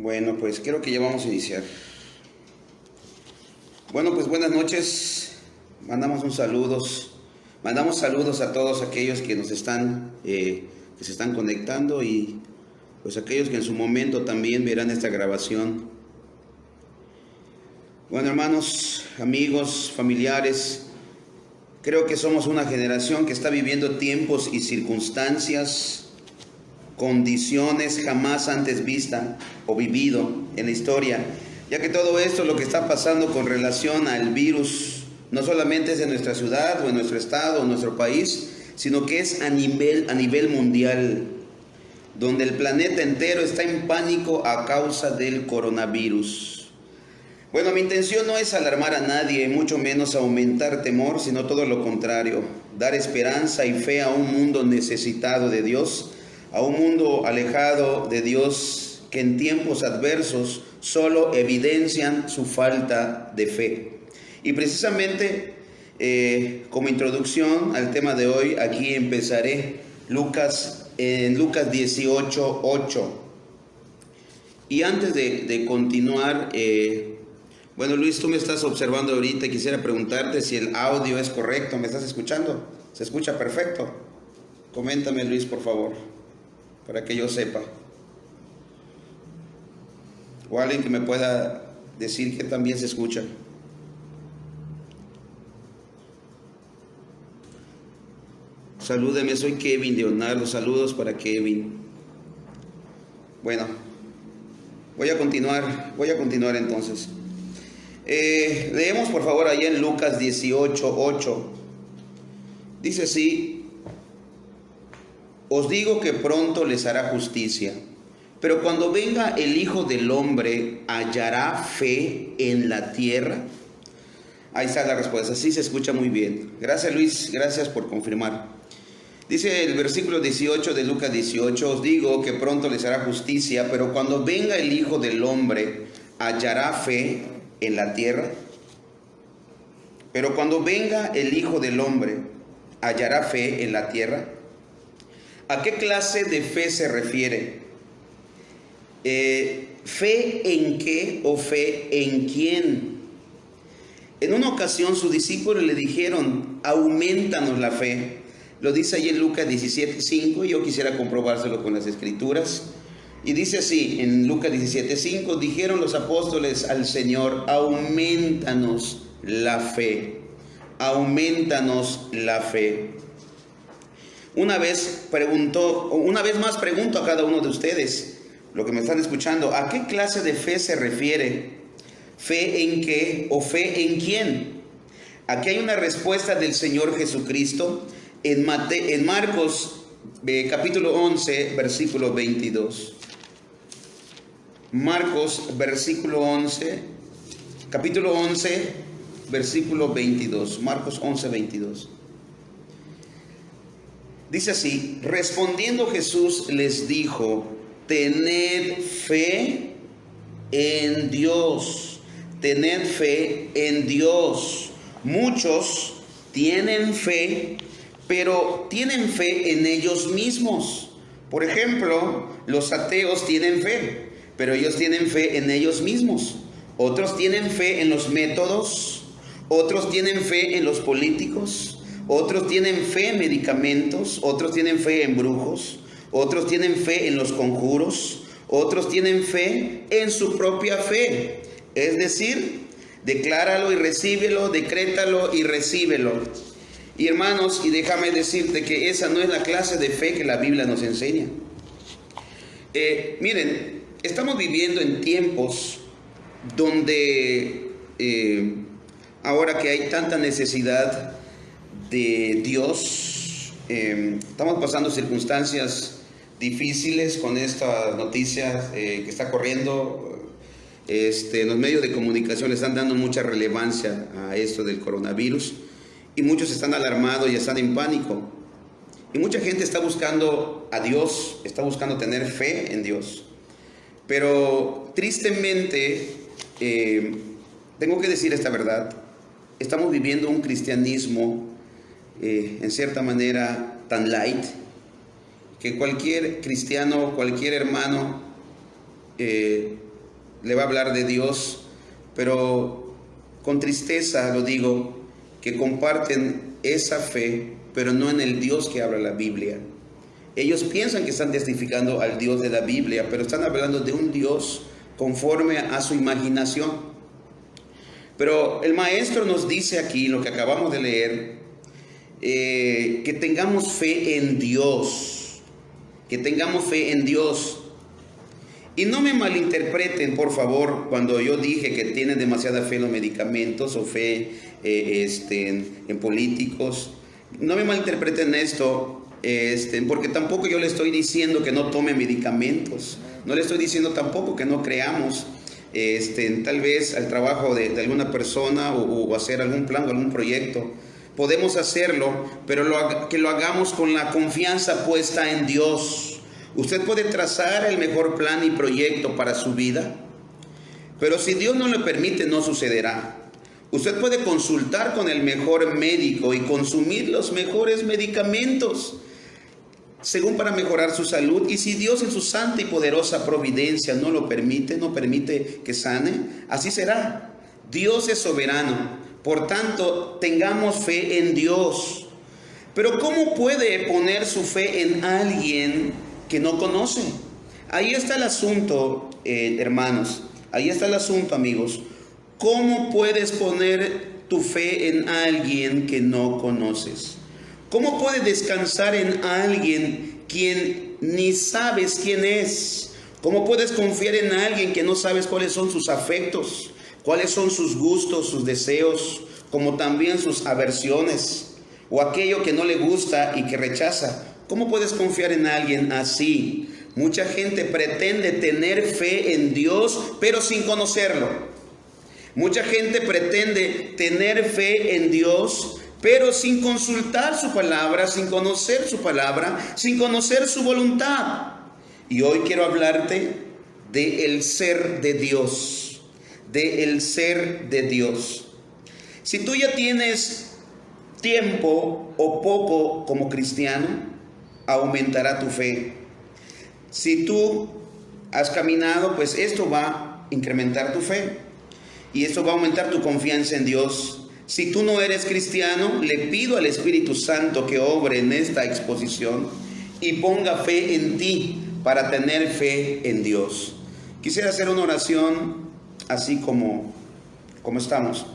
Bueno, pues creo que ya vamos a iniciar. Bueno, pues buenas noches. Mandamos saludos a todos aquellos que nos están, que se están conectando y pues aquellos que en su momento también verán esta grabación. Bueno, hermanos, amigos, familiares, creo que somos una generación que está viviendo tiempos y circunstancias, condiciones jamás antes vista o vivido en la historia, ya que todo esto, lo que está pasando con relación al virus, no solamente es en nuestra ciudad o en nuestro estado o en nuestro país, sino que es a nivel mundial, donde el planeta entero está en pánico a causa del coronavirus. Bueno, mi intención no es alarmar a nadie, mucho menos aumentar temor, sino todo lo contrario, dar esperanza y fe a un mundo necesitado de Dios, a un mundo alejado de Dios, que en tiempos adversos solo evidencian su falta de fe. Y precisamente como introducción al tema de hoy, aquí empezaré en Lucas 18:8. Y antes de continuar, bueno, Luis, tú me estás observando ahorita y quisiera preguntarte si el audio es correcto. ¿Me estás escuchando? ¿Se escucha perfecto? Coméntame, Luis, por favor, para que yo sepa. O alguien que me pueda decir que también se escucha. Salúdeme, soy Kevin Leonardo. Saludos para Kevin. Bueno, voy a continuar entonces. Leemos por favor allá en Lucas 18:8. Dice así: os digo que pronto les hará justicia, pero cuando venga el Hijo del Hombre, ¿hallará fe en la tierra? Ahí está la respuesta, sí se escucha muy bien. Gracias, Luis, gracias por confirmar. Dice el versículo 18 de Lucas 18: os digo que pronto les hará justicia, pero cuando venga el Hijo del Hombre, ¿hallará fe en la tierra? Pero cuando venga el Hijo del Hombre, ¿hallará fe en la tierra? ¿A qué clase de fe se refiere? ¿Fe en qué o fe en quién? En una ocasión sus discípulos le dijeron: aumentanos la fe. Lo dice ahí en Lucas 17:5, yo quisiera comprobárselo con las escrituras. Y dice así, en Lucas 17:5, dijeron los apóstoles al Señor: aumentanos la fe, aumentanos la fe. Una vez más pregunto a cada uno de ustedes, lo que me están escuchando, ¿a qué clase de fe se refiere? ¿Fe en qué o fe en quién? Aquí hay una respuesta del Señor Jesucristo en Marcos capítulo 11, versículo 22. Marcos capítulo 11, versículo 22. Marcos 11, 22. Dice así: respondiendo Jesús les dijo: tened fe en Dios, tened fe en Dios. Muchos tienen fe, pero tienen fe en ellos mismos. Por ejemplo, los ateos tienen fe, pero ellos tienen fe en ellos mismos. Otros tienen fe en los métodos, otros tienen fe en los políticos, otros tienen fe en medicamentos, otros tienen fe en brujos, otros tienen fe en los conjuros, otros tienen fe en su propia fe. Es decir, decláralo y recíbelo, decrétalo y recíbelo. Y hermanos, y déjame decirte que esa no es la clase de fe que la Biblia nos enseña. Miren, estamos viviendo en tiempos donde ahora que hay tanta necesidad de Dios, estamos pasando circunstancias difíciles con esta noticia que está corriendo. En los medios de comunicación le están dando mucha relevancia a esto del coronavirus y muchos están alarmados y están en pánico. Y mucha gente está buscando a Dios, está buscando tener fe en Dios. Pero tristemente, tengo que decir esta verdad, estamos viviendo un cristianismo en cierta manera tan light, que cualquier cristiano, cualquier hermano le va a hablar de Dios, pero con tristeza lo digo, que comparten esa fe, pero no en el Dios que habla la Biblia. Ellos piensan que están testificando al Dios de la Biblia, pero están hablando de un Dios conforme a su imaginación. Pero el maestro nos dice aquí, lo que acabamos de leer, que tengamos fe en Dios, que tengamos fe en Dios. Y no me malinterpreten, por favor, cuando yo dije que tienen demasiada fe en los medicamentos o fe en políticos. No me malinterpreten esto, porque tampoco yo le estoy diciendo que no tome medicamentos. No le estoy diciendo tampoco que no creamos tal vez al trabajo de alguna persona o hacer algún plan o algún proyecto. Podemos hacerlo, pero que lo hagamos con la confianza puesta en Dios. Usted puede trazar el mejor plan y proyecto para su vida, pero si Dios no lo permite, no sucederá. Usted puede consultar con el mejor médico y consumir los mejores medicamentos, según para mejorar su salud. Y si Dios en su santa y poderosa providencia no lo permite, no permite que sane, así será. Dios es soberano. Por tanto, tengamos fe en Dios. Pero ¿cómo puede poner su fe en alguien que no conoce? Ahí está el asunto, hermanos. Ahí está el asunto, amigos. ¿Cómo puedes poner tu fe en alguien que no conoces? ¿Cómo puedes descansar en alguien quien ni sabes quién es? ¿Cómo puedes confiar en alguien que no sabes cuáles son sus afectos, cuáles son sus gustos, sus deseos, como también sus aversiones, o aquello que no le gusta y que rechaza? ¿Cómo puedes confiar en alguien así? Mucha gente pretende tener fe en Dios, pero sin conocerlo. Mucha gente pretende tener fe en Dios, pero sin consultar su palabra, sin conocer su palabra, sin conocer su voluntad. Y hoy quiero hablarte del ser de Dios, del ser de Dios. Si tú ya tienes tiempo o poco como cristiano, aumentará tu fe. Si tú has caminado, pues esto va a incrementar tu fe y esto va a aumentar tu confianza en Dios. Si tú no eres cristiano, le pido al Espíritu Santo que obre en esta exposición y ponga fe en ti para tener fe en Dios. Quisiera hacer una oración así como estamos.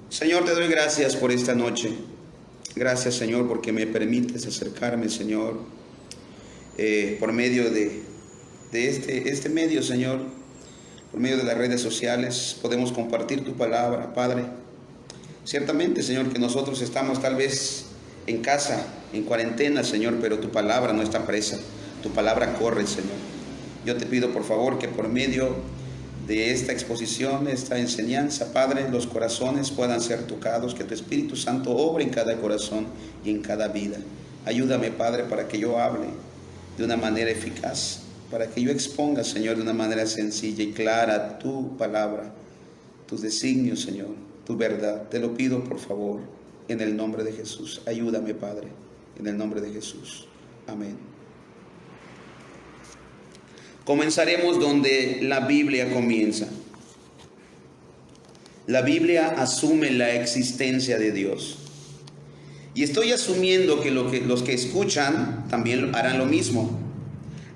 Señor, te doy gracias por esta noche. Gracias, Señor, porque me permites acercarme, Señor, por medio de este medio, Señor, por medio de las redes sociales. Podemos compartir tu palabra, Padre. Ciertamente, Señor, que nosotros estamos tal vez en casa, en cuarentena, Señor, pero tu palabra no está presa. Tu palabra corre, Señor. Yo te pido, por favor, que por medio de esta exposición, esta enseñanza, Padre, los corazones puedan ser tocados, que tu Espíritu Santo obre en cada corazón y en cada vida. Ayúdame, Padre, para que yo hable de una manera eficaz, para que yo exponga, Señor, de una manera sencilla y clara tu palabra, tus designios, Señor, tu verdad. Te lo pido, por favor, en el nombre de Jesús. Ayúdame, Padre, en el nombre de Jesús. Amén. Comenzaremos donde la Biblia comienza. La Biblia asume la existencia de Dios. Y estoy asumiendo que los que escuchan también harán lo mismo.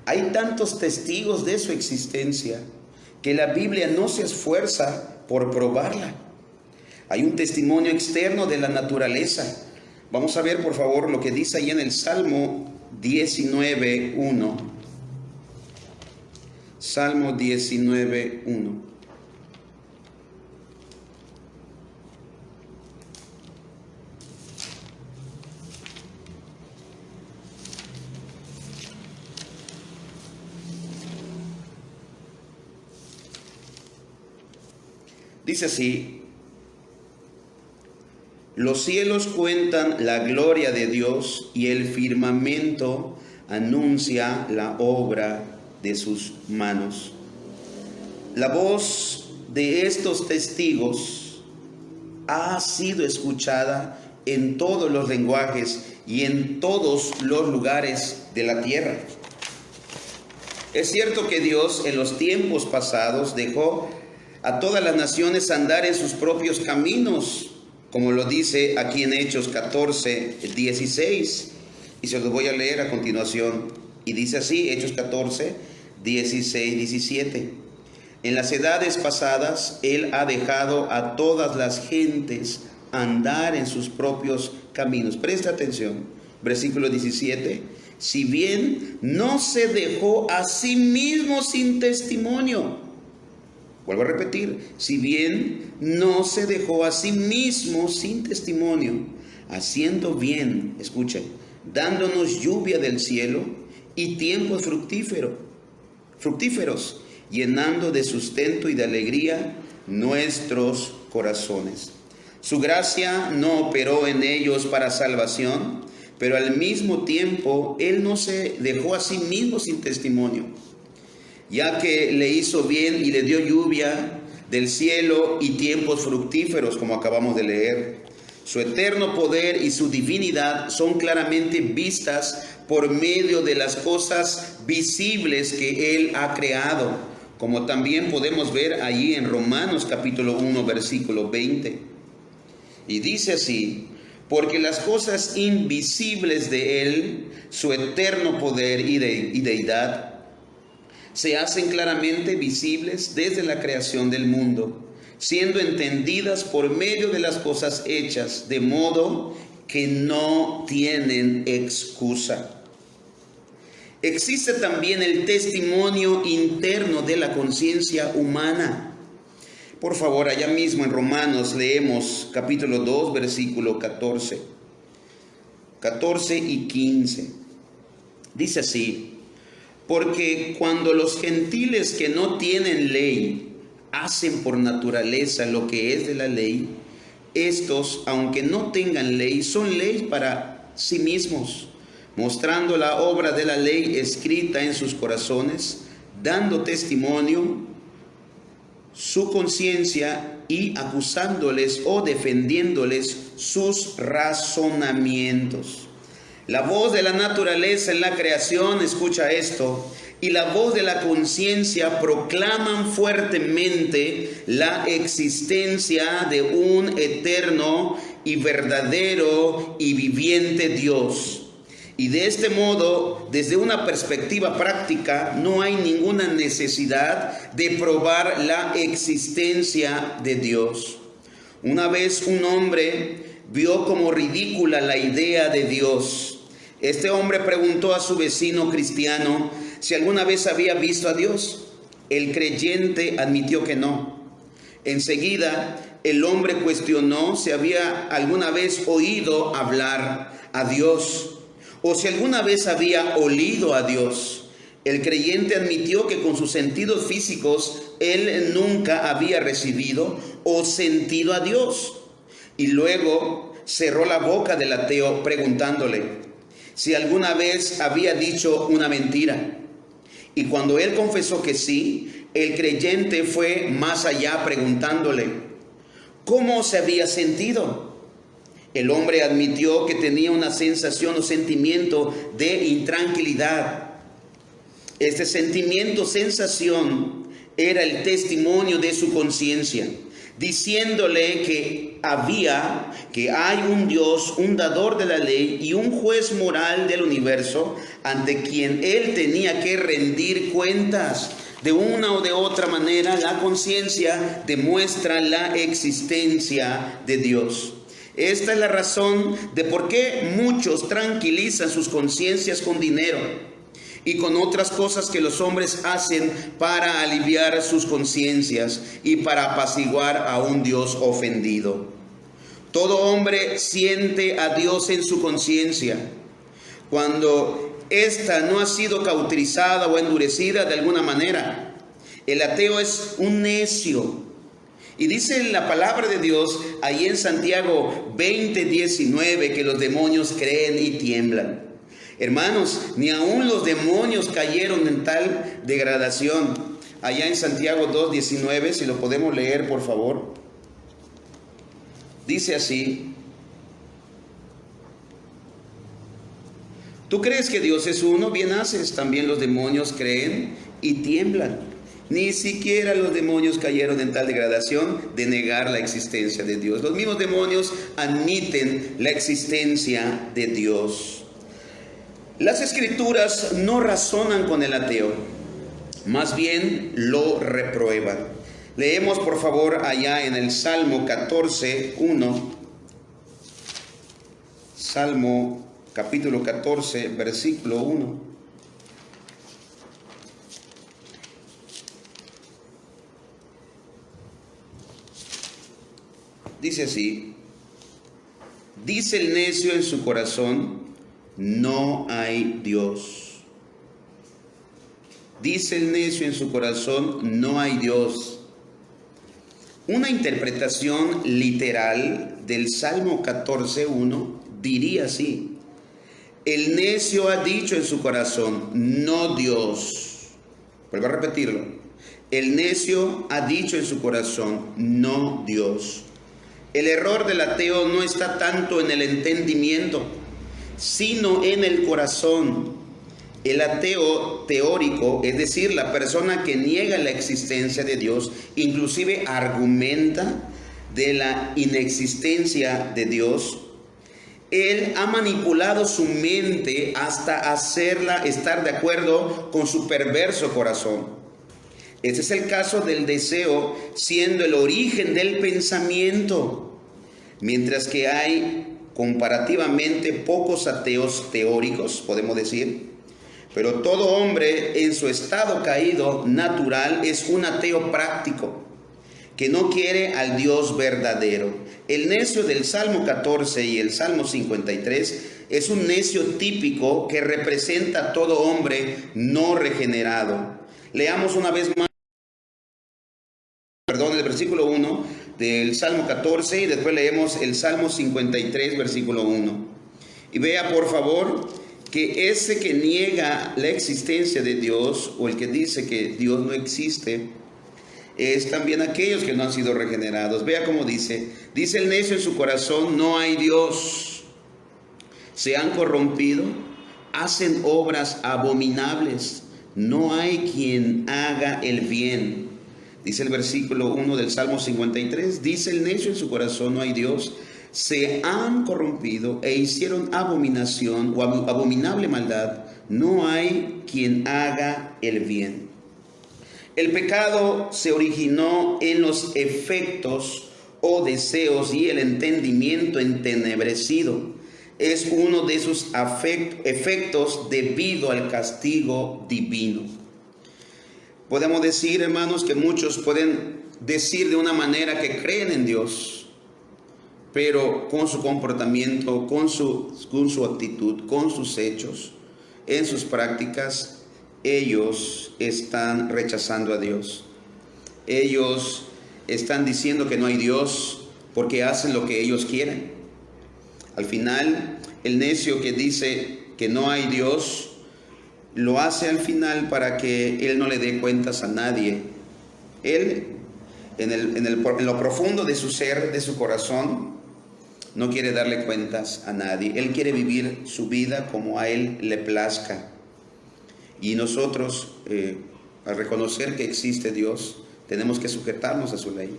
Hay tantos testigos de su existencia que la Biblia no se esfuerza por probarla. Hay un testimonio externo de la naturaleza. Vamos a ver, por favor, lo que dice ahí en el Salmo 19:1. Salmo 19:1. Dice así: los cielos cuentan la gloria de Dios y el firmamento anuncia la obra de sus manos. La voz de estos testigos ha sido escuchada en todos los lenguajes y en todos los lugares de la tierra. Es cierto que Dios en los tiempos pasados dejó a todas las naciones andar en sus propios caminos, como lo dice aquí en Hechos 14, 16. Y se los voy a leer a continuación. Y dice así, Hechos 14, 16, 17. En las edades pasadas, Él ha dejado a todas las gentes andar en sus propios caminos. Presta atención, versículo 17. Si bien no se dejó a sí mismo sin testimonio. Vuelvo a repetir, si bien no se dejó a sí mismo sin testimonio, haciendo bien, escuchen, dándonos lluvia del cielo y tiempos fructíferos, llenando de sustento y de alegría nuestros corazones. Su gracia no operó en ellos para salvación, pero al mismo tiempo Él no se dejó a sí mismo sin testimonio, ya que le hizo bien y le dio lluvia del cielo y tiempos fructíferos, como acabamos de leer. Su eterno poder y su divinidad son claramente vistas por medio de las cosas visibles que Él ha creado, como también podemos ver allí en Romanos capítulo 1, versículo 20. Y dice así: porque las cosas invisibles de Él, su eterno poder y deidad, se hacen claramente visibles desde la creación del mundo, siendo entendidas por medio de las cosas hechas, de modo que no tienen excusa. Existe también el testimonio interno de la conciencia humana. Por favor, allá mismo en Romanos leemos capítulo 2, versículo 14 y 15. Dice así: porque cuando los gentiles que no tienen ley hacen por naturaleza lo que es de la ley, estos, aunque no tengan ley, son ley para sí mismos, mostrando la obra de la ley escrita en sus corazones, dando testimonio su conciencia y acusándoles o defendiéndoles sus razonamientos. La voz de la naturaleza en la creación, escucha esto, y la voz de la conciencia proclaman fuertemente la existencia de un eterno y verdadero y viviente Dios. Y de este modo, desde una perspectiva práctica, no hay ninguna necesidad de probar la existencia de Dios. Una vez un hombre vio como ridícula la idea de Dios. Este hombre preguntó a su vecino cristiano si alguna vez había visto a Dios. El creyente admitió que no. Enseguida, el hombre cuestionó si había alguna vez oído hablar a Dios, o si alguna vez había olido a Dios. El creyente admitió que con sus sentidos físicos él nunca había recibido o sentido a Dios. Y luego cerró la boca del ateo preguntándole si alguna vez había dicho una mentira. Y cuando él confesó que sí, el creyente fue más allá preguntándole ¿cómo se había sentido? El hombre admitió que tenía una sensación o sentimiento de intranquilidad. Este sentimiento, sensación, era el testimonio de su conciencia, diciéndole que hay un Dios, un dador de la ley y un juez moral del universo ante quien él tenía que rendir cuentas. De una o de otra manera, la conciencia demuestra la existencia de Dios. Esta es la razón de por qué muchos tranquilizan sus conciencias con dinero y con otras cosas que los hombres hacen para aliviar sus conciencias y para apaciguar a un Dios ofendido. Todo hombre siente a Dios en su conciencia cuando ésta no ha sido cauterizada o endurecida de alguna manera. El ateo es un necio. Y dice la palabra de Dios ahí en Santiago 20:19 que los demonios creen y tiemblan. Hermanos, ni aún los demonios cayeron en tal degradación. Allá en Santiago 2:19, si lo podemos leer por favor. Dice así: ¿tú crees que Dios es uno? Bien haces. También los demonios creen y tiemblan. Ni siquiera los demonios cayeron en tal degradación de negar la existencia de Dios. Los mismos demonios admiten la existencia de Dios. Las Escrituras no razonan con el ateo, más bien lo reprueban. Leemos por favor allá en el Salmo 14:1. Salmo capítulo 14, versículo 1. Dice así: dice el necio en su corazón, no hay Dios. Dice el necio en su corazón, no hay Dios. Una interpretación literal del Salmo 14:1 diría así: el necio ha dicho en su corazón, no Dios. Vuelvo a repetirlo. El necio ha dicho en su corazón, no Dios. El error del ateo no está tanto en el entendimiento, sino en el corazón. El ateo teórico, es decir, la persona que niega la existencia de Dios, inclusive argumenta de la inexistencia de Dios. Él ha manipulado su mente hasta hacerla estar de acuerdo con su perverso corazón. Este es el caso del deseo, siendo el origen del pensamiento. Mientras que hay comparativamente pocos ateos teóricos, podemos decir, pero todo hombre en su estado caído natural es un ateo práctico, que no quiere al Dios verdadero. El necio del Salmo 14 y el Salmo 53 es un necio típico que representa a todo hombre no regenerado. Leamos una vez más, el versículo 1 del Salmo 14 y después leemos el Salmo 53, versículo 1. Y vea por favor que ese que niega la existencia de Dios, o el que dice que Dios no existe, es también aquellos que no han sido regenerados. Vea cómo dice: dice el necio en su corazón, no hay Dios. Se han corrompido, hacen obras abominables, no hay quien haga el bien. Dice el versículo 1 del Salmo 53, dice el necio en su corazón, no hay Dios. Se han corrompido e hicieron abominación o abominable maldad, no hay quien haga el bien. El pecado se originó en los efectos o deseos y el entendimiento entenebrecido. Es uno de sus efectos debido al castigo divino. Podemos decir, hermanos, que muchos pueden decir de una manera que creen en Dios, pero con su comportamiento, con su actitud, con sus hechos, en sus prácticas, ellos están rechazando a Dios. Ellos están diciendo que no hay Dios porque hacen lo que ellos quieren. Al final, el necio que dice que no hay Dios, lo hace al final para que él no le dé cuentas a nadie. Él, en lo profundo de su ser, de su corazón, no quiere darle cuentas a nadie. Él quiere vivir su vida como a él le plazca. Y nosotros, al reconocer que existe Dios, tenemos que sujetarnos a su ley.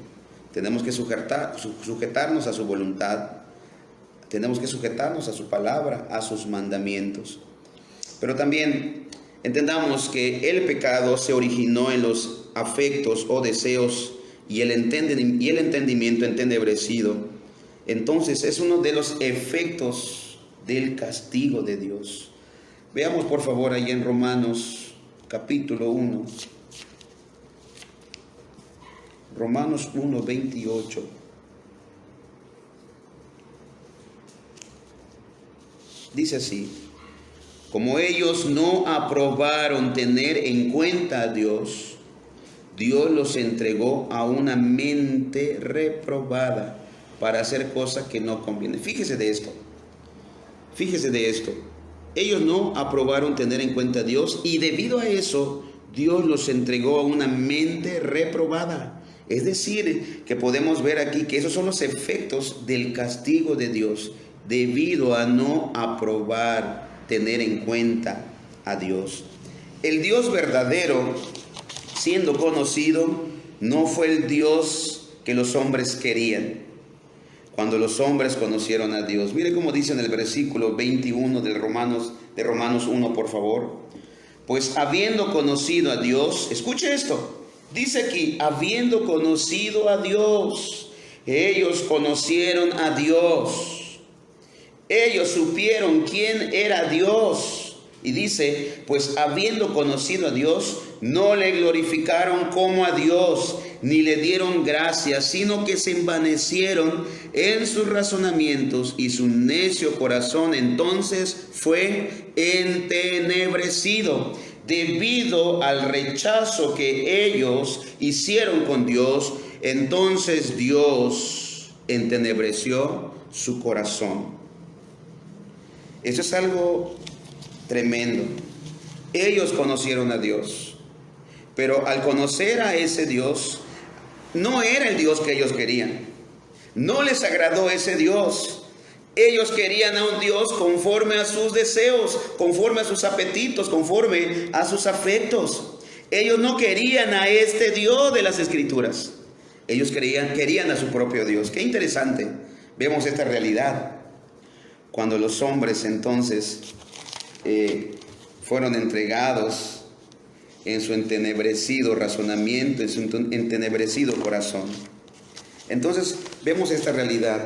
Tenemos que sujetarnos a su voluntad. Tenemos que sujetarnos a su palabra, a sus mandamientos. Pero también entendamos que el pecado se originó en los afectos o deseos y el entendimiento entenebrecido. Entonces es uno de los efectos del castigo de Dios. Veamos por favor ahí en Romanos capítulo 1. Romanos 1, 28. Dice así: como ellos no aprobaron tener en cuenta a Dios, Dios los entregó a una mente reprobada para hacer cosas que no convienen. Fíjese de esto. Fíjese de esto. Ellos no aprobaron tener en cuenta a Dios y debido a eso, Dios los entregó a una mente reprobada. Es decir, que podemos ver aquí que esos son los efectos del castigo de Dios debido a no aprobar tener en cuenta a Dios. El Dios verdadero, siendo conocido, no fue el Dios que los hombres querían. Cuando los hombres conocieron a Dios, mire cómo dice en el versículo 21 de Romanos 1, por favor. Pues habiendo conocido a Dios, escuche esto, dice aquí, habiendo conocido a Dios, ellos conocieron a Dios, ellos supieron quién era Dios. Y dice, pues habiendo conocido a Dios, no le glorificaron como a Dios, ni le dieron gracias, sino que se envanecieron en sus razonamientos, y su necio corazón entonces fue entenebrecido, debido al rechazo que ellos hicieron con Dios. Entonces Dios entenebreció su corazón. Eso es algo tremendo. Ellos conocieron a Dios, pero al conocer a ese Dios, no era el Dios que ellos querían. No les agradó ese Dios. Ellos querían a un Dios conforme a sus deseos, conforme a sus apetitos, conforme a sus afectos. Ellos no querían a este Dios de las Escrituras. Ellos querían a su propio Dios. Qué interesante. Vemos esta realidad. Cuando los hombres entonces fueron entregados en su entenebrecido razonamiento, en su entenebrecido corazón. Entonces vemos esta realidad.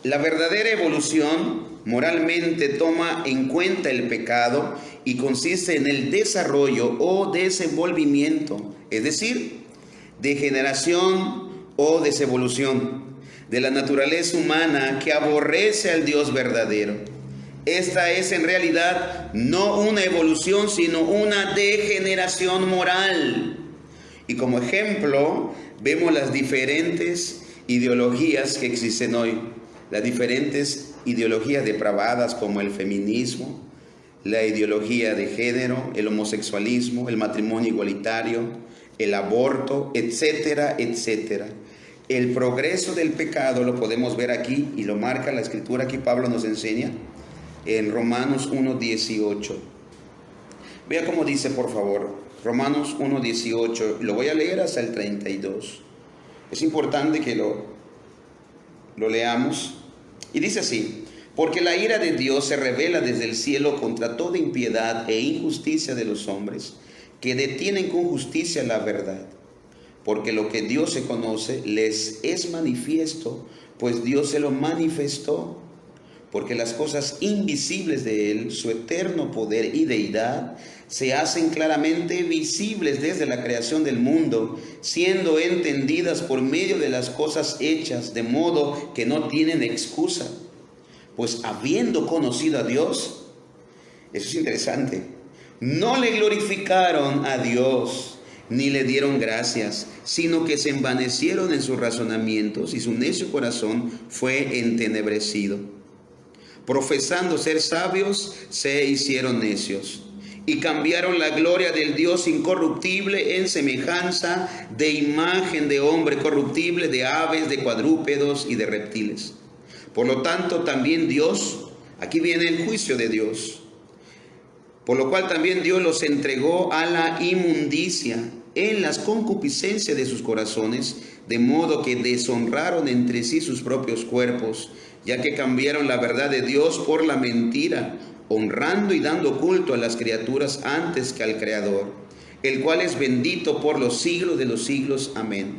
La verdadera evolución moralmente toma en cuenta el pecado y consiste en el desarrollo o desenvolvimiento, es decir, degeneración o desevolución de la naturaleza humana que aborrece al Dios verdadero. Esta es en realidad no una evolución, sino una degeneración moral. Y como ejemplo, vemos las diferentes ideologías que existen hoy. Las diferentes ideologías depravadas como el feminismo, la ideología de género, el homosexualismo, el matrimonio igualitario, el aborto, etcétera, etcétera. El progreso del pecado lo podemos ver aquí y lo marca la Escritura. Aquí Pablo nos enseña en Romanos 1:18. Vea cómo dice, por favor, Romanos 1:18. Lo voy a leer hasta el 32. Es importante que lo leamos. Y dice así: porque la ira de Dios se revela desde el cielo contra toda impiedad e injusticia de los hombres, que detienen con justicia la verdad. Porque lo que Dios se conoce les es manifiesto, pues Dios se lo manifestó. Porque las cosas invisibles de Él, su eterno poder y deidad, se hacen claramente visibles desde la creación del mundo, siendo entendidas por medio de las cosas hechas, de modo que no tienen excusa. Pues habiendo conocido a Dios, eso es interesante, no le glorificaron a Dios, ni le dieron gracias, sino que se envanecieron en sus razonamientos, y su necio corazón fue entenebrecido. Profesando ser sabios, se hicieron necios, y cambiaron la gloria del Dios incorruptible en semejanza de imagen de hombre corruptible, de aves, de cuadrúpedos y de reptiles. Por lo tanto, también Dios, aquí viene el juicio de Dios, por lo cual también Dios los entregó a la inmundicia en las concupiscencias de sus corazones, de modo que deshonraron entre sí sus propios cuerpos, ya que cambiaron la verdad de Dios por la mentira, honrando y dando culto a las criaturas antes que al Creador, el cual es bendito por los siglos de los siglos. Amén.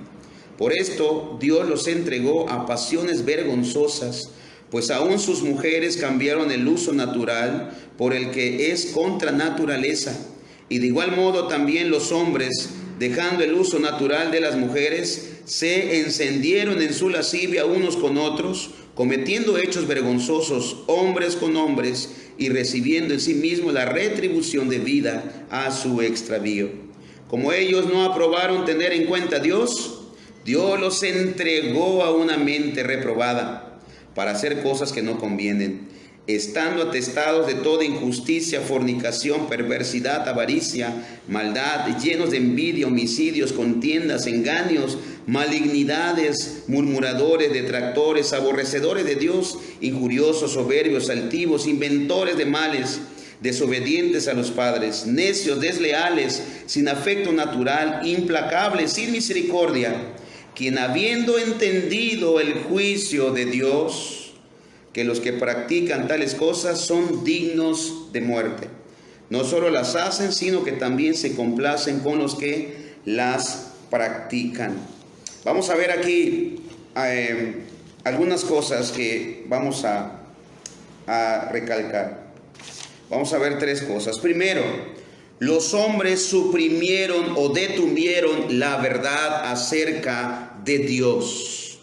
Por esto Dios los entregó a pasiones vergonzosas, pues aún sus mujeres cambiaron el uso natural por el que es contra naturaleza, y de igual modo también los hombres, dejando el uso natural de las mujeres, se encendieron en su lascivia unos con otros, cometiendo hechos vergonzosos hombres con hombres, y recibiendo en sí mismos la retribución debida a su extravío. Como ellos no aprobaron tener en cuenta a Dios, Dios los entregó a una mente reprobada para hacer cosas que no convienen, estando atestados de toda injusticia, fornicación, perversidad, avaricia, maldad, llenos de envidia, homicidios, contiendas, engaños, malignidades, murmuradores, detractores, aborrecedores de Dios, injuriosos, soberbios, altivos, inventores de males, desobedientes a los padres, necios, desleales, sin afecto natural, implacables, sin misericordia, quien habiendo entendido el juicio de Dios, que los que practican tales cosas son dignos de muerte, no solo las hacen, sino que también se complacen con los que las practican. Vamos a ver aquí algunas cosas que vamos a recalcar. Vamos a ver tres cosas. Primero, los hombres suprimieron o detuvieron la verdad acerca de Dios.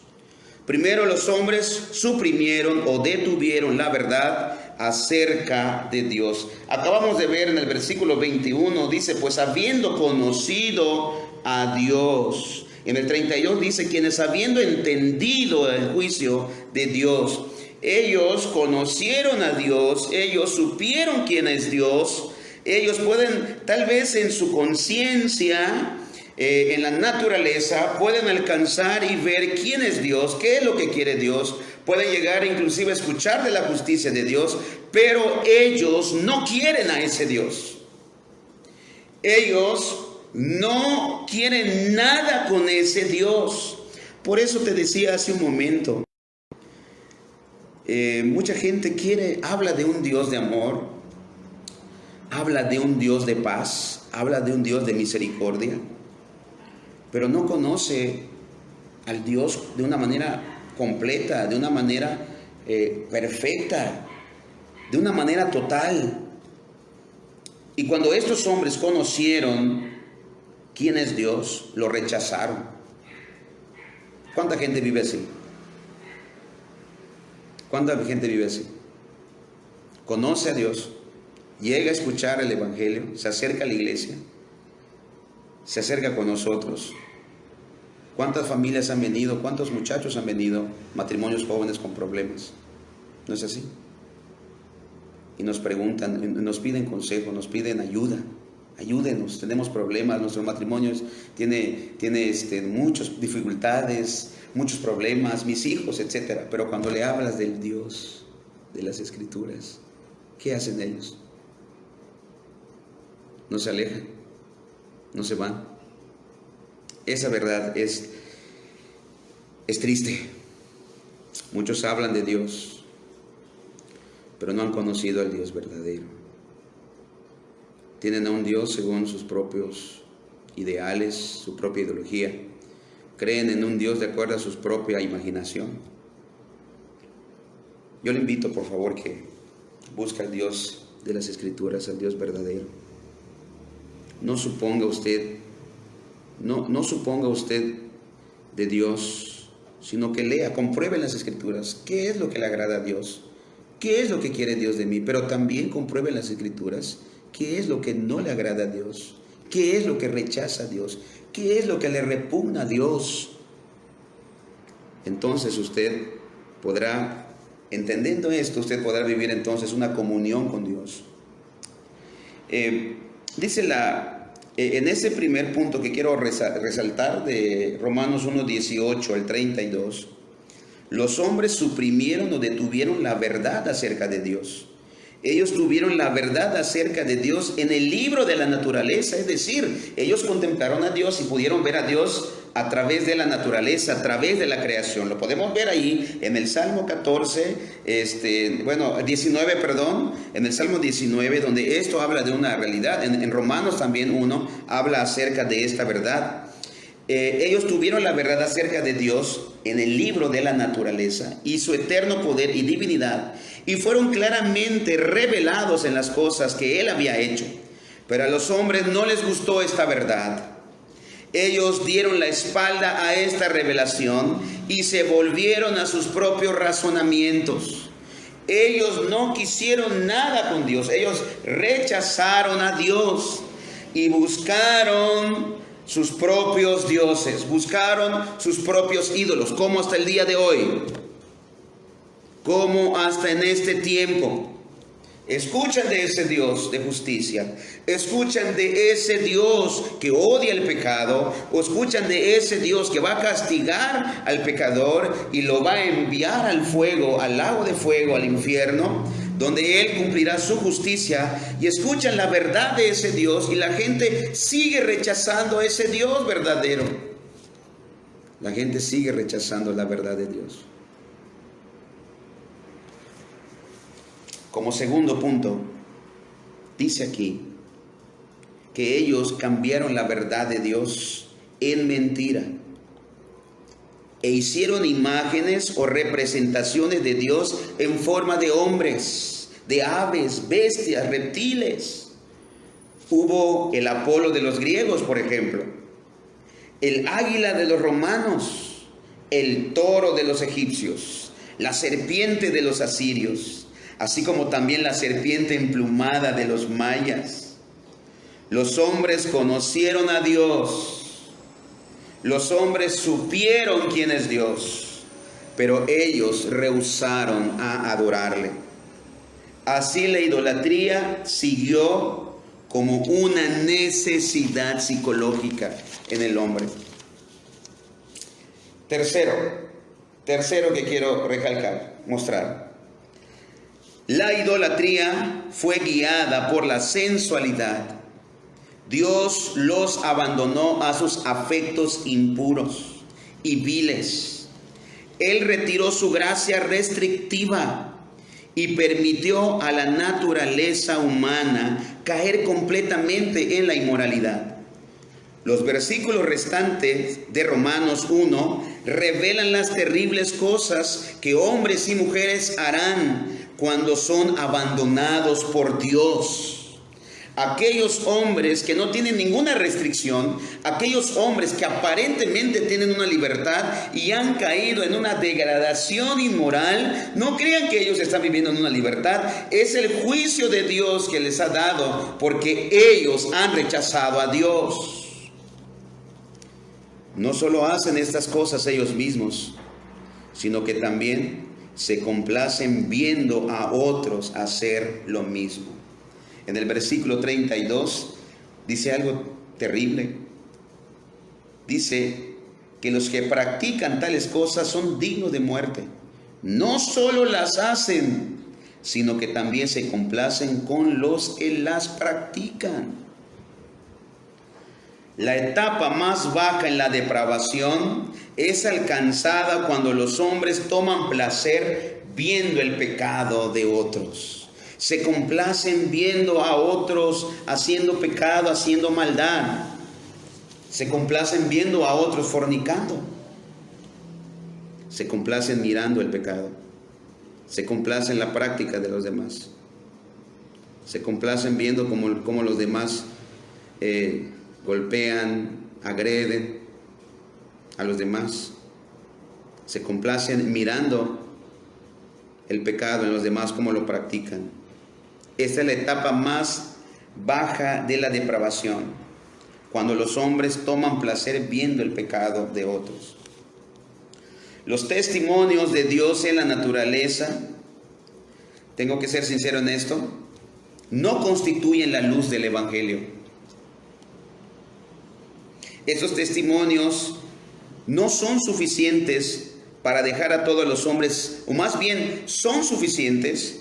Primero, los hombres suprimieron o detuvieron la verdad acerca de Dios. Acabamos de ver en el versículo 21, dice, pues habiendo conocido a Dios. En el 32 dice, quienes habiendo entendido el juicio de Dios, ellos conocieron a Dios, ellos supieron quién es Dios, ellos pueden tal vez en su conciencia, en la naturaleza, pueden alcanzar y ver quién es Dios, qué es lo que quiere Dios, pueden llegar inclusive a escuchar de la justicia de Dios, pero ellos no quieren a ese Dios. Ellos no quieren nada con ese Dios. Por eso te decía hace un momento, mucha gente habla de un Dios de amor, habla de un Dios de paz, habla de un Dios de misericordia, pero no conoce al Dios de una manera completa, de una manera perfecta, de una manera total. Y cuando estos hombres conocieron quién es Dios, lo rechazaron. ¿Cuánta gente vive así? ¿Cuánta gente vive así? Conoce a Dios, llega a escuchar el Evangelio, se acerca a la iglesia, se acerca con nosotros. ¿Cuántas familias han venido? ¿Cuántos muchachos han venido? Matrimonios jóvenes con problemas. ¿No es así? Y nos preguntan, nos piden consejo, nos piden ayuda. Ayúdenos, tenemos problemas, nuestro matrimonio tiene muchas dificultades, muchos problemas, mis hijos, etc. Pero cuando le hablas del Dios de las Escrituras, ¿qué hacen ellos? No se alejan, no se van. Esa verdad es triste. Muchos hablan de Dios, pero no han conocido al Dios verdadero. Tienen a un Dios según sus propios ideales, su propia ideología. Creen en un Dios de acuerdo a su propia imaginación. Yo le invito, por favor, que busque al Dios de las Escrituras, al Dios verdadero. No suponga usted de Dios, sino que lea, compruebe en las Escrituras qué es lo que le agrada a Dios, qué es lo que quiere Dios de mí, pero también compruebe en las Escrituras qué es lo que no le agrada a Dios, qué es lo que rechaza a Dios, qué es lo que le repugna a Dios. Entonces usted podrá, entendiendo esto, usted podrá vivir entonces una comunión con Dios. Dice en ese primer punto que quiero resaltar de Romanos 1:18 al 32, los hombres suprimieron o detuvieron la verdad acerca de Dios. Ellos tuvieron la verdad acerca de Dios en el libro de la naturaleza, es decir, ellos contemplaron a Dios y pudieron ver a Dios a través de la naturaleza, a través de la creación. Lo podemos ver ahí en el Salmo 19, en el Salmo 19, donde esto habla de una realidad. En Romanos también 1 habla acerca de esta verdad. Ellos tuvieron la verdad acerca de Dios en el libro de la naturaleza y su eterno poder y divinidad, y fueron claramente revelados en las cosas que Él había hecho. Pero a los hombres no les gustó esta verdad. Ellos dieron la espalda a esta revelación y se volvieron a sus propios razonamientos. Ellos no quisieron nada con Dios. Ellos rechazaron a Dios y buscaron sus propios dioses, buscaron sus propios ídolos, como hasta el día de hoy, como hasta en este tiempo. Escuchan de ese Dios de justicia, escuchan de ese Dios que odia el pecado, o escuchan de ese Dios que va a castigar al pecador y lo va a enviar al fuego, al lago de fuego, al infierno. donde Él cumplirá su justicia, y escuchan la verdad de ese Dios, y la gente sigue rechazando a ese Dios verdadero. La gente sigue rechazando la verdad de Dios. Como segundo punto, dice aquí que ellos cambiaron la verdad de Dios en mentira e hicieron imágenes o representaciones de Dios en forma de hombres, de aves, bestias, reptiles. Hubo el Apolo de los griegos, por ejemplo, el águila de los romanos, el toro de los egipcios, la serpiente de los asirios, así como también la serpiente emplumada de los mayas. Los hombres conocieron a Dios. Los hombres supieron quién es Dios, pero ellos rehusaron a adorarle. Así la idolatría siguió como una necesidad psicológica en el hombre. Tercero que quiero recalcar, mostrar. La idolatría fue guiada por la sensualidad. Dios los abandonó a sus afectos impuros y viles. Él retiró su gracia restrictiva y permitió a la naturaleza humana caer completamente en la inmoralidad. Los versículos restantes de Romanos 1 revelan las terribles cosas que hombres y mujeres harán cuando son abandonados por Dios. Aquellos hombres que no tienen ninguna restricción, aquellos hombres que aparentemente tienen una libertad y han caído en una degradación inmoral, no crean que ellos están viviendo en una libertad. Es el juicio de Dios que les ha dado porque ellos han rechazado a Dios. No solo hacen estas cosas ellos mismos, sino que también se complacen viendo a otros hacer lo mismo. En el versículo 32 dice algo terrible. Dice que los que practican tales cosas son dignos de muerte. No solo las hacen, sino que también se complacen con los que las practican. La etapa más baja en la depravación es alcanzada cuando los hombres toman placer viendo el pecado de otros. Se complacen viendo a otros haciendo pecado, haciendo maldad. Se complacen viendo a otros fornicando. Se complacen mirando el pecado. Se complacen en la práctica de los demás. Se complacen viendo cómo los demás golpean, agreden a los demás. Se complacen mirando el pecado en los demás, cómo lo practican. Esta es la etapa más baja de la depravación, cuando los hombres toman placer viendo el pecado de otros. Los testimonios de Dios en la naturaleza, tengo que ser sincero en esto, no constituyen la luz del Evangelio. Esos testimonios no son suficientes para dejar a todos los hombres, o más bien son suficientes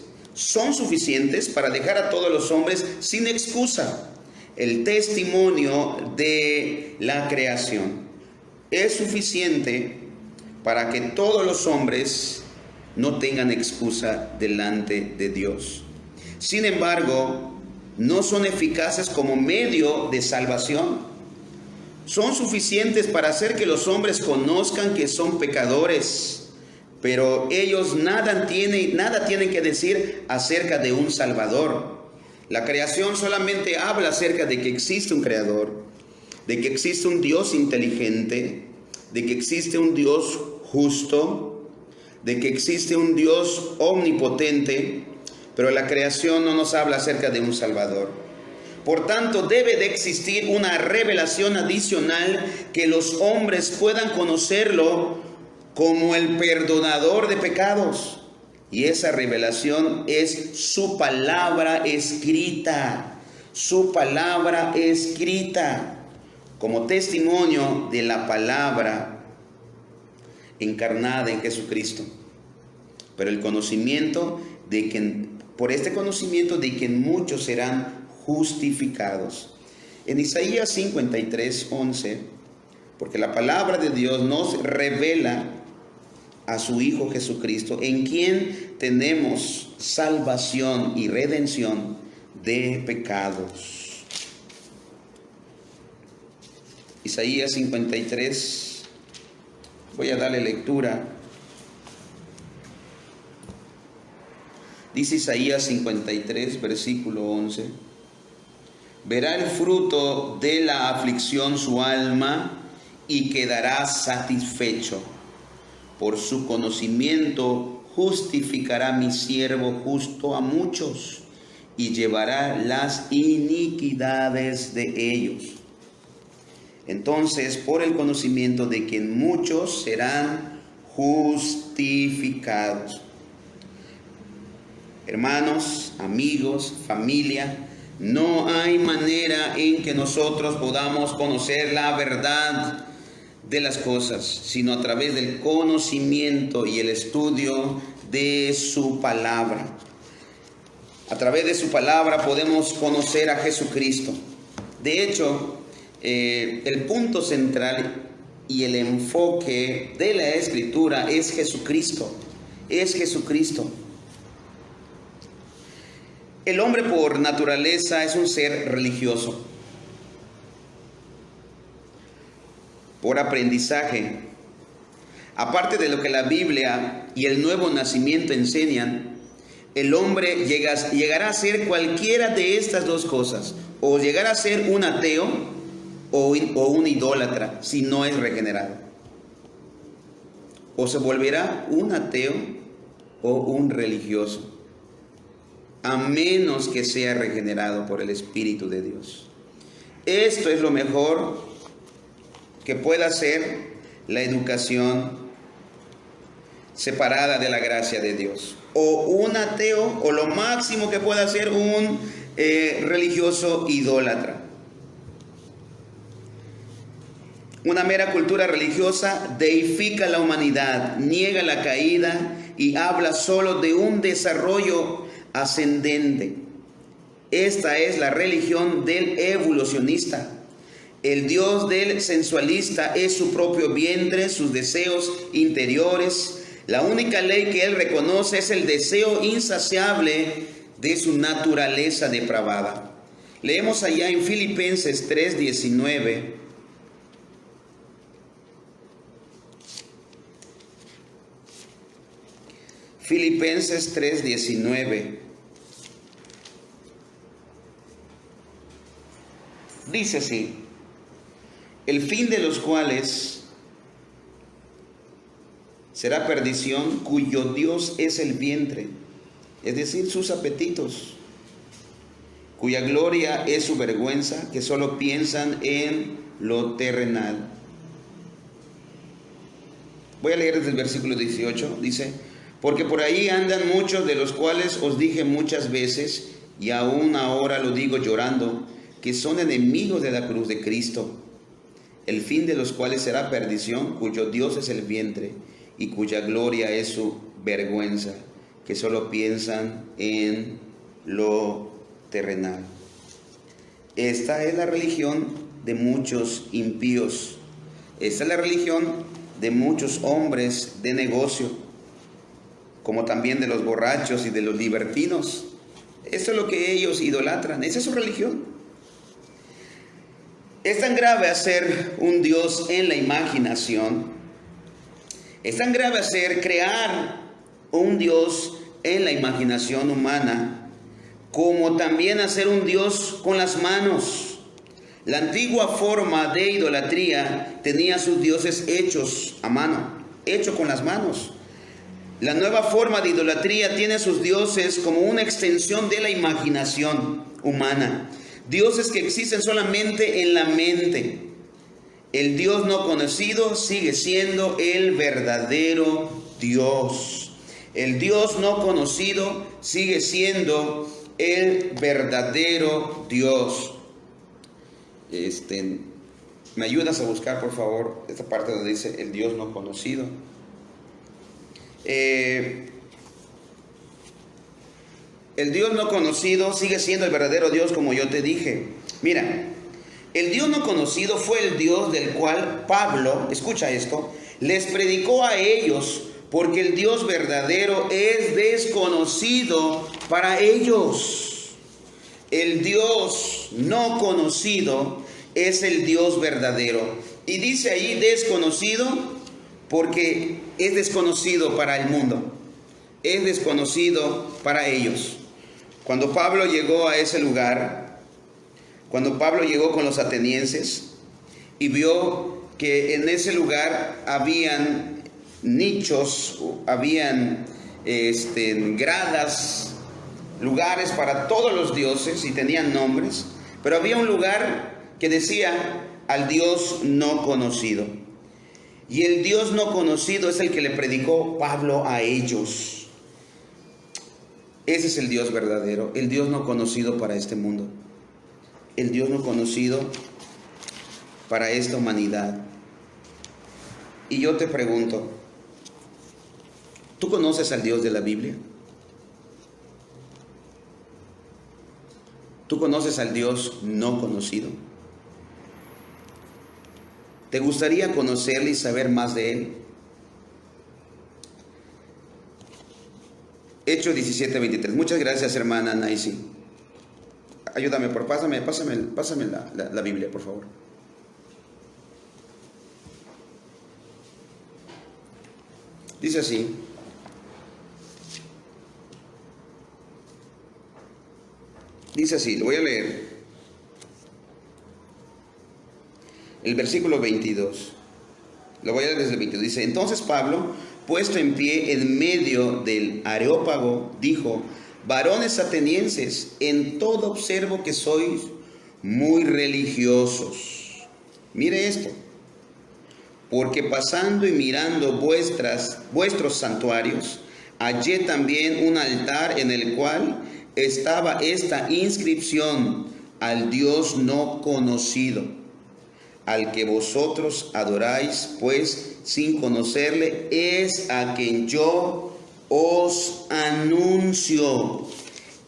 para dejar a todos los hombres sin excusa. El testimonio de la creación es suficiente para que todos los hombres no tengan excusa delante de Dios. Sin embargo, no son eficaces como medio de salvación. Son suficientes para hacer que los hombres conozcan que son pecadores, pero ellos nada tienen que decir acerca de un Salvador. La creación solamente habla acerca de que existe un Creador, de que existe un Dios inteligente, de que existe un Dios justo, de que existe un Dios omnipotente, pero la creación no nos habla acerca de un Salvador. Por tanto, debe de existir una revelación adicional que los hombres puedan conocerlo como el perdonador de pecados. Y esa revelación es su palabra escrita. Su palabra escrita como testimonio de la palabra encarnada en Jesucristo. Pero el conocimiento de que por este conocimiento de que muchos serán justificados. En Isaías 53:11, porque la palabra de Dios nos revela a su Hijo Jesucristo, en quien tenemos salvación y redención de pecados. Isaías 53, voy a darle lectura. Dice Isaías 53, versículo 11: verá el fruto de la aflicción su alma y quedará satisfecho. Por su conocimiento justificará mi siervo justo a muchos y llevará las iniquidades de ellos. Entonces, por el conocimiento de que muchos serán justificados. Hermanos, amigos, familia, no hay manera en que nosotros podamos conocer la verdad de las cosas, sino a través del conocimiento y el estudio de su palabra. A través de su palabra podemos conocer a Jesucristo. De hecho, el punto central y el enfoque de la Escritura es Jesucristo. Es Jesucristo. El hombre por naturaleza es un ser religioso. Por aprendizaje, aparte de lo que la Biblia y el nuevo nacimiento enseñan, el hombre llegará a ser cualquiera de estas dos cosas, o llegará a ser un ateo o un idólatra si no es regenerado, o se volverá un ateo o un religioso, a menos que sea regenerado por el Espíritu de Dios. Esto es lo mejor que pueda ser la educación separada de la gracia de Dios, o un ateo, o lo máximo que pueda ser un religioso idólatra. Una mera cultura religiosa deifica la humanidad, niega la caída y habla solo de un desarrollo ascendente. Esta es la religión del evolucionista. El Dios del sensualista es su propio vientre, sus deseos interiores. La única ley que él reconoce es el deseo insaciable de su naturaleza depravada. Leemos allá en Filipenses 3:19. Filipenses 3:19. Dice así: el fin de los cuales será perdición, cuyo Dios es el vientre, es decir, sus apetitos, cuya gloria es su vergüenza, que solo piensan en lo terrenal. Voy a leer desde el versículo 18, dice: porque por ahí andan muchos, de los cuales os dije muchas veces, y aún ahora lo digo llorando, que son enemigos de la cruz de Cristo, el fin de los cuales será perdición, cuyo Dios es el vientre, y cuya gloria es su vergüenza, que solo piensan en lo terrenal. Esta es la religión de muchos impíos. Esta es la religión de muchos hombres de negocio, como también de los borrachos y de los libertinos. Esto es lo que ellos idolatran. Esa es su religión. Es tan grave hacer un Dios en la imaginación. Es tan grave hacer crear un Dios en la imaginación humana, como también hacer un Dios con las manos. La antigua forma de idolatría tenía sus dioses hechos a mano, hechos con las manos. La nueva forma de idolatría tiene sus dioses como una extensión de la imaginación humana. Dioses que existen solamente en la mente. El Dios no conocido sigue siendo el verdadero Dios. El Dios no conocido sigue siendo el verdadero Dios. ¿Me ayudas a buscar, por favor, esta parte donde dice el Dios no conocido? El el Dios no conocido sigue siendo el verdadero Dios, como yo te dije. Mira, el Dios no conocido fue el Dios del cual Pablo, escucha esto, les predicó a ellos, porque el Dios verdadero es desconocido para ellos. El Dios no conocido es el Dios verdadero. Y dice ahí desconocido porque es desconocido para el mundo. Es desconocido para ellos. Cuando Pablo llegó a ese lugar, cuando Pablo llegó con los atenienses y vio que en ese lugar habían nichos, habían gradas, lugares para todos los dioses y tenían nombres, pero había un lugar que decía al Dios no conocido. Y el Dios no conocido es el que le predicó Pablo a ellos. Ese es el Dios verdadero, el Dios no conocido para este mundo, el Dios no conocido para esta humanidad. Y yo te pregunto, ¿tú conoces al Dios de la Biblia? ¿Tú conoces al Dios no conocido? ¿Te gustaría conocerle y saber más de Él? Hechos 17:23. Muchas gracias, hermana Naisi. Ayúdame, pásame la Biblia, por favor. Dice así. Dice así, lo voy a leer. El versículo 22. Lo voy a leer desde el 22. Dice, entonces Pablo, puesto en pie en medio del Areópago, dijo, varones atenienses, en todo observo que sois muy religiosos. Mire esto. Porque pasando y mirando vuestros santuarios, hallé también un altar en el cual estaba esta inscripción: al Dios no conocido, al que vosotros adoráis, pues sin conocerle, es a quien yo os anuncio.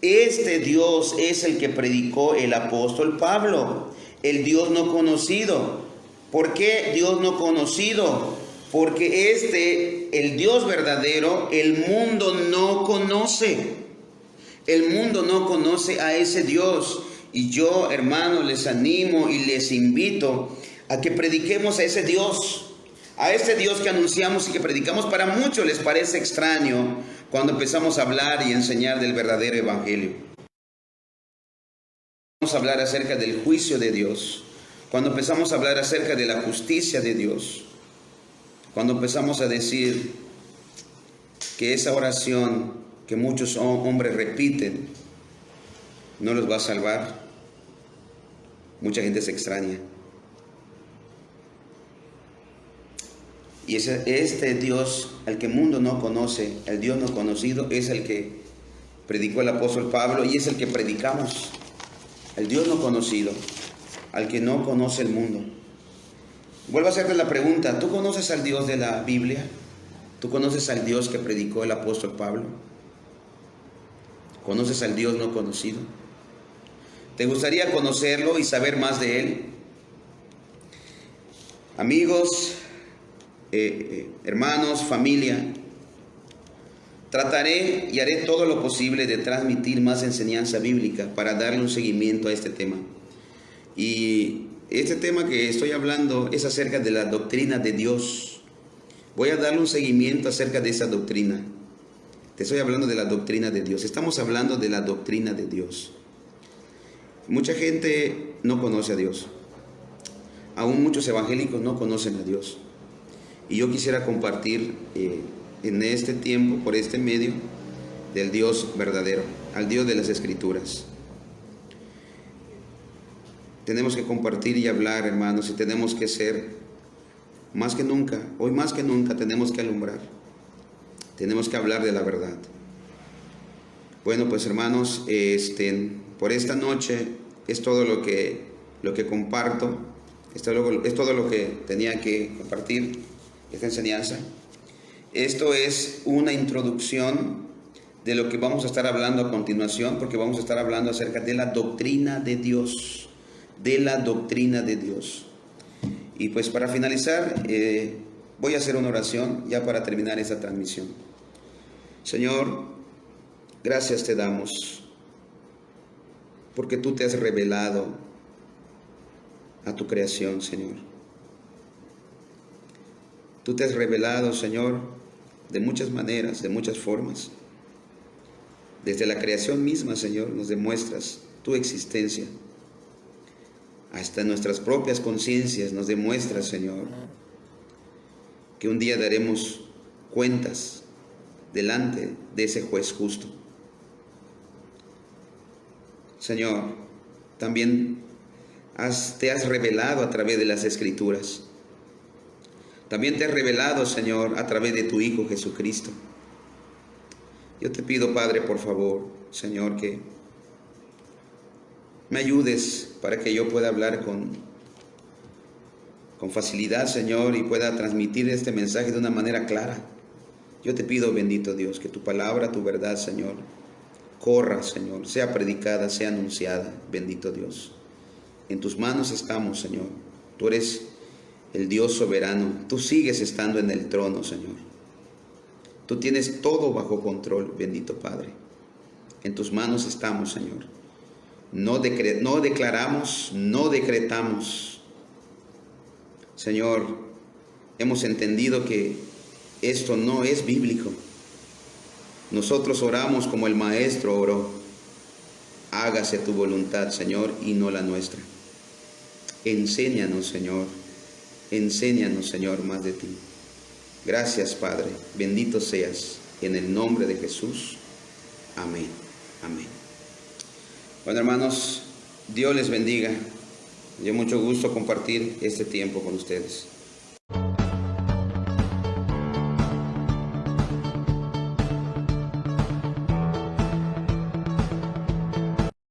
Este Dios es el que predicó el apóstol Pablo, el Dios no conocido. ¿Por qué Dios no conocido? Porque el Dios verdadero, el mundo no conoce. El mundo no conoce a ese Dios. Y yo, hermanos, les animo y les invito a que prediquemos a ese Dios. A este Dios que anunciamos y que predicamos. Para muchos les parece extraño cuando empezamos a hablar y enseñar del verdadero evangelio. Vamos a hablar acerca del juicio de Dios. Cuando empezamos a hablar acerca de la justicia de Dios. Cuando empezamos a decir que esa oración que muchos hombres repiten no los va a salvar, mucha gente se extraña. Y este Dios al que el mundo no conoce, el Dios no conocido, es el que predicó el apóstol Pablo y es el que predicamos. El Dios no conocido, al que no conoce el mundo. Vuelvo a hacerte la pregunta, ¿tú conoces al Dios de la Biblia? ¿Tú conoces al Dios que predicó el apóstol Pablo? ¿Conoces al Dios no conocido? ¿Te gustaría conocerlo y saber más de Él? Amigos, hermanos, familia, trataré y haré todo lo posible de transmitir más enseñanza bíblica para darle un seguimiento a este tema. Y este tema que estoy hablando es acerca de la doctrina de Dios. Voy a darle un seguimiento acerca de esa doctrina. Te estoy hablando de la doctrina de Dios. Estamos hablando de la doctrina de Dios. Mucha gente no conoce a Dios. Aún muchos evangélicos no conocen a Dios. Y yo quisiera compartir en este tiempo, por este medio, del Dios verdadero, al Dios de las Escrituras. Tenemos que compartir y hablar, hermanos, y tenemos que ser, más que nunca, hoy más que nunca, tenemos que alumbrar. Tenemos que hablar de la verdad. Bueno, pues hermanos, por esta noche es todo lo que comparto. Es todo lo que tenía que compartir, esta enseñanza. Esto es una introducción de lo que vamos a estar hablando a continuación, porque vamos a estar hablando acerca de la doctrina de Dios, de la doctrina de Dios. Y pues para finalizar, voy a hacer una oración ya para terminar esta transmisión. Señor, gracias te damos, porque tú te has revelado a tu creación, Señor. Tú te has revelado, Señor, de muchas maneras, de muchas formas. Desde la creación misma, Señor, nos demuestras tu existencia. Hasta en nuestras propias conciencias nos demuestras, Señor, que un día daremos cuentas delante de ese juez justo. Señor, también te has revelado a través de las Escrituras. También te has revelado, Señor, a través de tu Hijo Jesucristo. Yo te pido, Padre, por favor, Señor, que me ayudes para que yo pueda hablar con facilidad, Señor, y pueda transmitir este mensaje de una manera clara. Yo te pido, bendito Dios, que tu palabra, tu verdad, Señor, corra, Señor, sea predicada, sea anunciada, bendito Dios. En tus manos estamos, Señor. Tú eres el Dios soberano. Tú sigues estando en el trono, Señor. Tú tienes todo bajo control, bendito Padre. En tus manos estamos, Señor. No declaramos, no decretamos. Señor, hemos entendido que esto no es bíblico. Nosotros oramos como el Maestro oró. Hágase tu voluntad, Señor, y no la nuestra. Enséñanos, Señor. Enséñanos, Señor, más de ti. Gracias, Padre. Bendito seas. En el nombre de Jesús. Amén. Amén. Bueno, hermanos, Dios les bendiga. Me dio mucho gusto compartir este tiempo con ustedes.